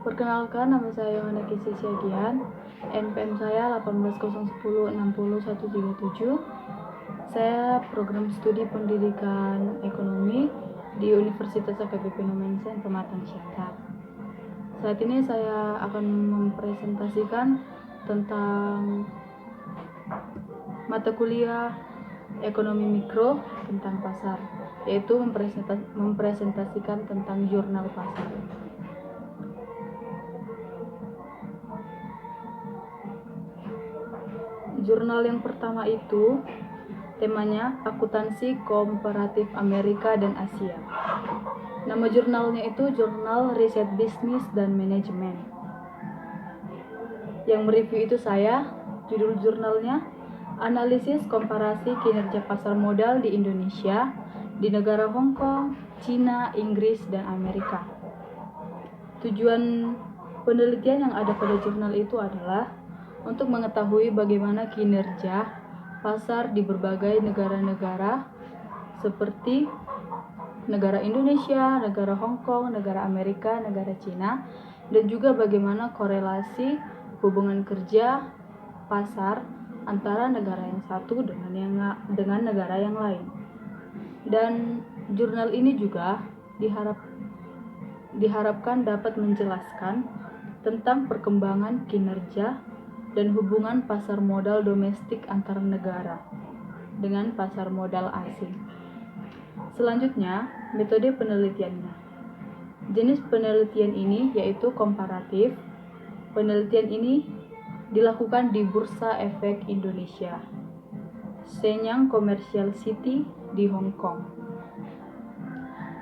Perkenalkan, nama saya Yohana Kisi Siagian. NPM saya 1801060137. Saya program studi pendidikan ekonomi di Universitas AKBP Nomensen Pematang Siantar. Saat ini saya akan mempresentasikan tentang mata kuliah ekonomi mikro tentang pasar, yaitu mempresentasikan tentang jurnal pasar. Jurnal yang pertama itu temanya akuntansi komparatif Amerika dan Asia. Nama jurnalnya itu Jurnal Riset Bisnis dan Manajemen. Yang mereview itu saya. Judul jurnalnya Analisis Komparasi Kinerja Pasar Modal di Indonesia, di negara Hong Kong, Cina, Inggris, dan Amerika. Tujuan penelitian yang ada pada jurnal itu adalah untuk mengetahui bagaimana kinerja pasar di berbagai negara-negara seperti negara Indonesia, negara Hong Kong, negara Amerika, negara Cina, dan juga bagaimana korelasi hubungan kerja pasar antara negara yang satu dengan negara yang lain. Dan jurnal ini juga diharapkan dapat menjelaskan tentang perkembangan kinerja dan hubungan pasar modal domestik antar negara dengan pasar modal asing. Selanjutnya, metode penelitiannya. Jenis penelitian ini yaitu komparatif. Penelitian ini dilakukan di Bursa Efek Indonesia, Shenyang Commercial City di Hong Kong,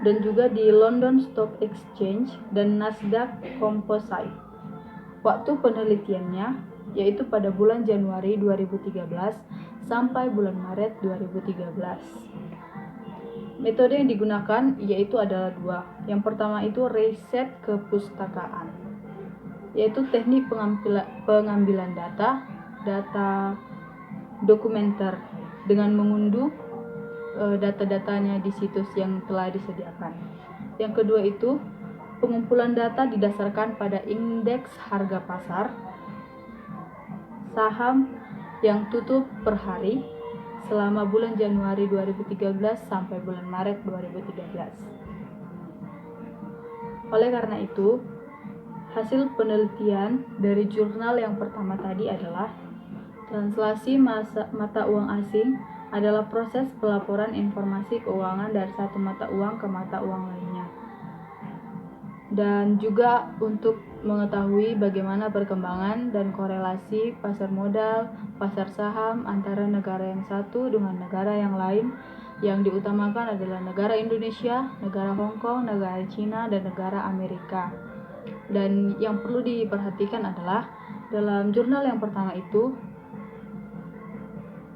dan juga di London Stock Exchange dan Nasdaq Composite. Waktu penelitiannya yaitu pada bulan Januari 2013 sampai bulan Maret 2013. Metode yang digunakan yaitu adalah dua. Yang pertama itu riset kepustakaan, yaitu teknik pengambilan data dokumenter dengan mengunduh data-datanya di situs yang telah disediakan. Yang kedua itu pengumpulan data didasarkan pada indeks harga pasar saham yang tutup per hari selama bulan Januari 2013 sampai bulan Maret 2013. Oleh karena itu, hasil penelitian dari jurnal yang pertama tadi adalah translasi mata uang asing adalah proses pelaporan informasi keuangan dari satu mata uang ke mata uang lainnya. Dan juga untuk mengetahui bagaimana perkembangan dan korelasi pasar modal, pasar saham antara negara yang satu dengan negara yang lain, yang diutamakan adalah negara Indonesia, negara Hong Kong, negara Cina, dan negara Amerika. Dan yang perlu diperhatikan adalah dalam jurnal yang pertama itu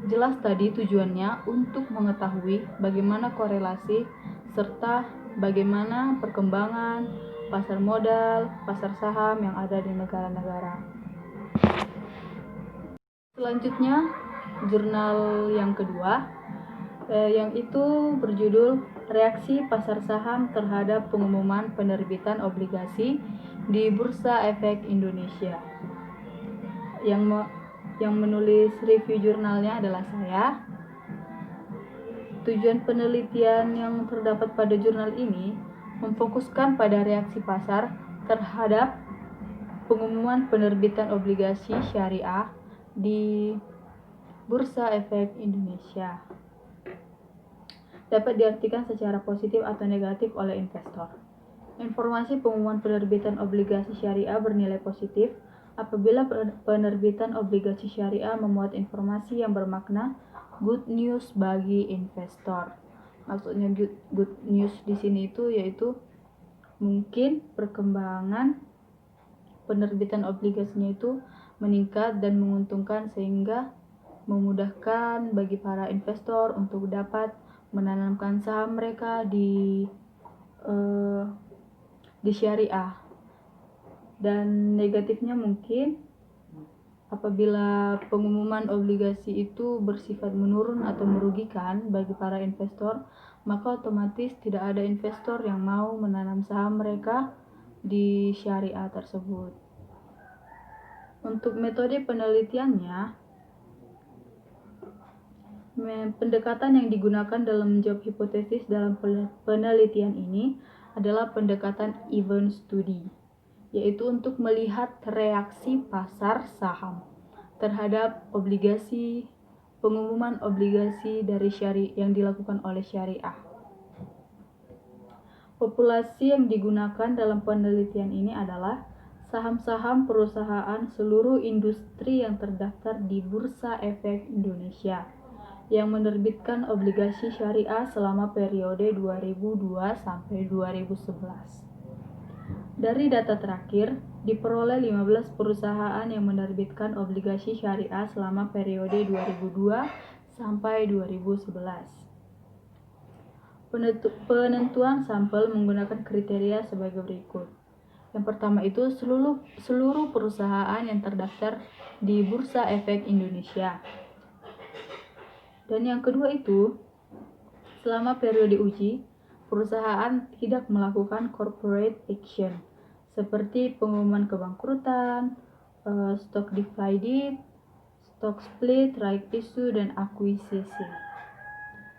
jelas tadi tujuannya untuk mengetahui bagaimana korelasi serta bagaimana perkembangan pasar modal, pasar saham yang ada di negara-negara. Selanjutnya, jurnal yang kedua, yang itu berjudul Reaksi Pasar Saham Terhadap Pengumuman Penerbitan Obligasi di Bursa Efek Indonesia. Yang menulis review jurnalnya adalah saya. Tujuan penelitian yang terdapat pada jurnal ini memfokuskan pada reaksi pasar terhadap pengumuman penerbitan obligasi syariah di Bursa Efek Indonesia. Dapat diartikan secara positif atau negatif oleh investor. Informasi pengumuman penerbitan obligasi syariah bernilai positif apabila penerbitan obligasi syariah memuat informasi yang bermakna good news bagi investor. Maksudnya good news di sini itu yaitu mungkin perkembangan penerbitan obligasinya itu meningkat dan menguntungkan sehingga memudahkan bagi para investor untuk dapat menanamkan saham mereka di syariah. Dan negatifnya mungkin apabila pengumuman obligasi itu bersifat menurun atau merugikan bagi para investor, maka otomatis tidak ada investor yang mau menanam saham mereka di syariah tersebut. Untuk metode penelitiannya, pendekatan yang digunakan dalam menjawab hipotesis dalam penelitian ini adalah pendekatan event study, yaitu untuk melihat reaksi pasar saham terhadap pengumuman obligasi dari syariah yang dilakukan oleh syariah. Populasi yang digunakan dalam penelitian ini adalah saham-saham perusahaan seluruh industri yang terdaftar di Bursa Efek Indonesia yang menerbitkan obligasi syariah selama periode 2002 sampai 2011. Dari data terakhir, diperoleh 15 perusahaan yang menerbitkan obligasi syariah selama periode 2002 sampai 2011. Penentuan sampel menggunakan kriteria sebagai berikut. Yang pertama itu seluruh perusahaan yang terdaftar di Bursa Efek Indonesia. Dan yang kedua itu, selama periode uji, perusahaan tidak melakukan corporate action seperti pengumuman kebangkrutan, stock divided, stock split, right issue, dan akuisisi.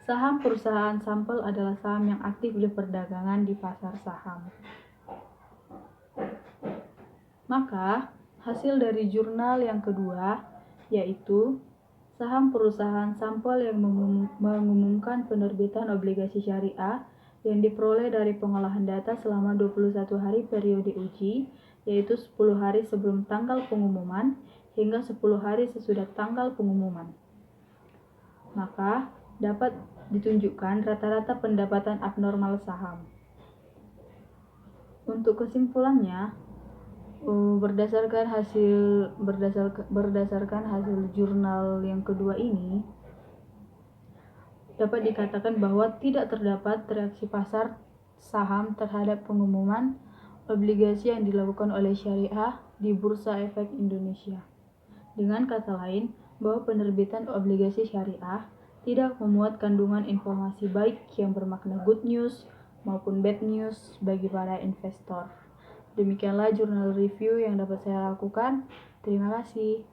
Saham perusahaan sampel adalah saham yang aktif di perdagangan di pasar saham. Maka, hasil dari jurnal yang kedua yaitu saham perusahaan sampel yang mengumumkan penerbitan obligasi syariah yang diperoleh dari pengolahan data selama 21 hari periode uji, yaitu 10 hari sebelum tanggal pengumuman hingga 10 hari sesudah tanggal pengumuman. Maka, dapat ditunjukkan rata-rata pendapatan abnormal saham. Untuk kesimpulannya, berdasarkan hasil jurnal yang kedua ini, dapat dikatakan bahwa tidak terdapat reaksi pasar saham terhadap pengumuman obligasi yang dilakukan oleh syariah di Bursa Efek Indonesia. Dengan kata lain, bahwa penerbitan obligasi syariah tidak memuat kandungan informasi baik yang bermakna good news maupun bad news bagi para investor. Demikianlah jurnal review yang dapat saya lakukan. Terima kasih.